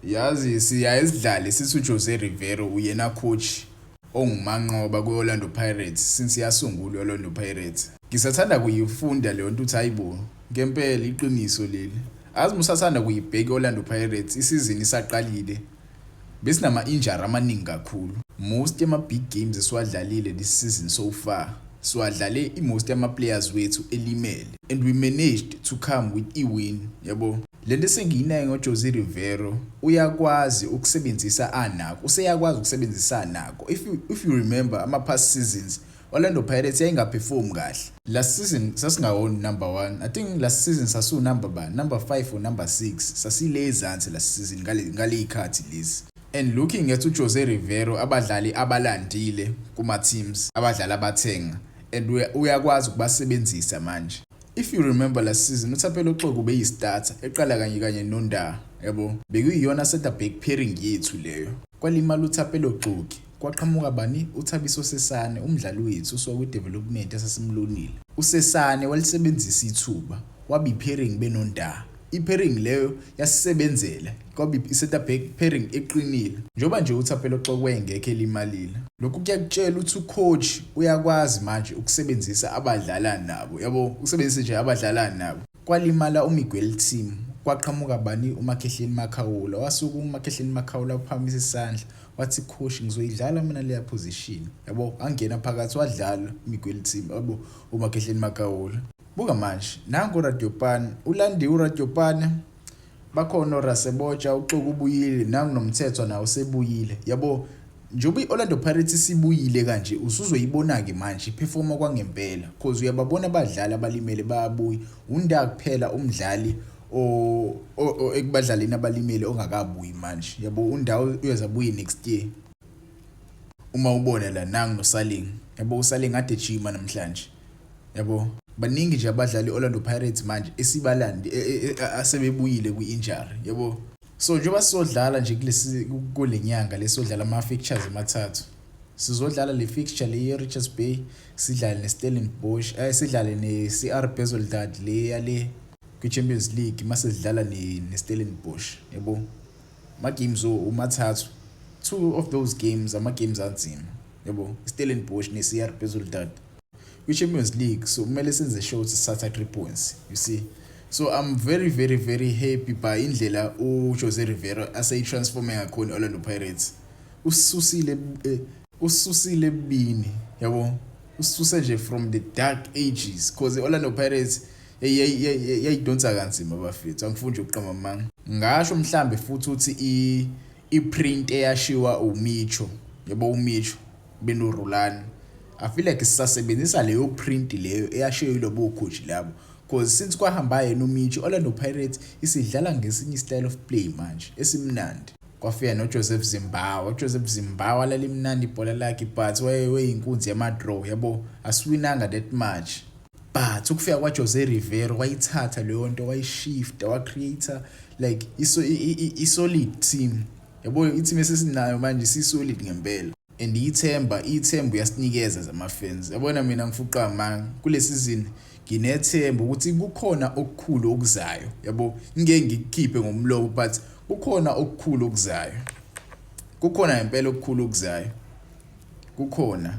Yazi siyayisidlale sithi uJose Riviero uyena coach ongumanqoba kweOrlando Pirates since yasungulwa iOrlando Pirates. Ngisathanda kuyifunda leyo nto uthi hayibo ngempela iqiniso leli. Azi musathanda kuyibheka iOrlando Pirates isizini isaqalile. Besinama injury amaningi kakhulu. Most yama big games esiwadlalile this season so far. Siwadlale most yama players wethu elimele and we managed to come with a win, yabo. Lento sengiyinayo ngoJose Riviero uyakwazi ukusebenzisa anako. Useyakwazi ukusebenzisa nako. If you remember ama past seasons Orlando Pirates yayingaperform kahle. Last season sasingawon number 1. I think last season sasu number 5 or number 6. Sasile ezansi last season ngale ikhathi lezi. And looking at uJose Riviero abadlali abalandile kuma teams abadlala abathenga and uyakwazi ukubasebenzisa manje. If you remember last season uThapelo Xoko beyistarter eqala kanye noNda, yabo. Bekuyiyona center back pairing yethu leyo. Kwalimala uThapelo Xoko. Kwaqhamuka bani uThabiso Sesane umdlali wethu soku development esasimlonile. USesane walisebenzisa ithuba wabi pairing benonda. I-pairing leyo yasisebenzela kwabi i-center back pairing eqinile njoba nje uThapelo Xoko engekho elimalile. Lokhu kuyakutshela ukuthi ucoach uyakwazi manje ukusebenzisa abadlala nabo, yabo. Ukusebenzisa nje abadlala nabo. Kwalimala uMiguel team kwaqhamuka bani uMakhehleni Makhawula. Wasuka uMakhehleni Makhawula uphakamisa isandla wathi coach ngizoyidlala mina leya position, yabo. Angena phakathi wadlala uMiguel team, yabo, uMakhehleni Makhawula. Buka manje nangu Radiopane ulandi uRadiopane bakhona Rasebocha uXoko ubuyile nangu nomthetho nawo sebuyile, yabo. Njoba iOrlando Pirates sibuyile kanje usuzoyibona ke manje iperforma kwangempela because uyababona abadlali abalimele bayabuya. Unda kuphela umdlali ekubadlaleni abalimele ongakabuyi manje, yabo. Undawo uyazabuye next year. Uma ubona la nangu noSaling, yabo. uSaling ade jima namhlanje, yabo. Baningi nje abadlali Orlando Pirates manje esibalandi asebebuyile kwi-injury, yabo. So njoba sizodlala nje kule nyanga lesodlala ama fixtures emathathu. Sizodlala le fixture le yeRichards Bay, sidlale neStellenbosch, sidlale neCR Bezuizdad le yale kwiChampions League mase sidlala neStellenbosch, yabo. Ma games umathathu. 2 of those games ama games anzima, yabo. iStellenbosch neCR Bezuizdad. kwiChampions League so kumele senze sure sithatha 3 points, you see. So I'm very happy by indlela uJose Riviero aseyitransforme ngakhona iOrlando Pirates. Ususile bini, yabo. Ususe nje from the dark ages because iOrlando Pirates yayidonsa kanzima bafethu. Angifuni nje ukuqamba manga. Ngasho mhlambe futhi uthi iprint eyashiwa uMicho, yabo. uMicho benoRulani. I feel like sisasebenzisa leyo print leyo eyashiwe lobo coach labo because since kwahamba yena uMicho Orlando Pirates isidlala ngesinye style of play manje esimnandi. Kwafika noJoseph Zimbawa lalimnandi ibhola lakhe but wayeyinkunzi yama-draw, yabo. Asiwinanga that much but ukufika kwaJose Riviero wayithatha leyo nto wayishifta wacreator like i-solid team, yabo. I-team esesinayo manje si-solid ngempela. And ithemba uyasinikeza zamafans, yabona. Mina ngifuqa manga kule season nginethemba ukuthi kukhona okukhulu okuzayo, yabo. Ngeke ngikukhiphe ngomlomo but kukhona okukhulu okuzayo. Kukhona impela okukhulu okuzayo. Kukhona.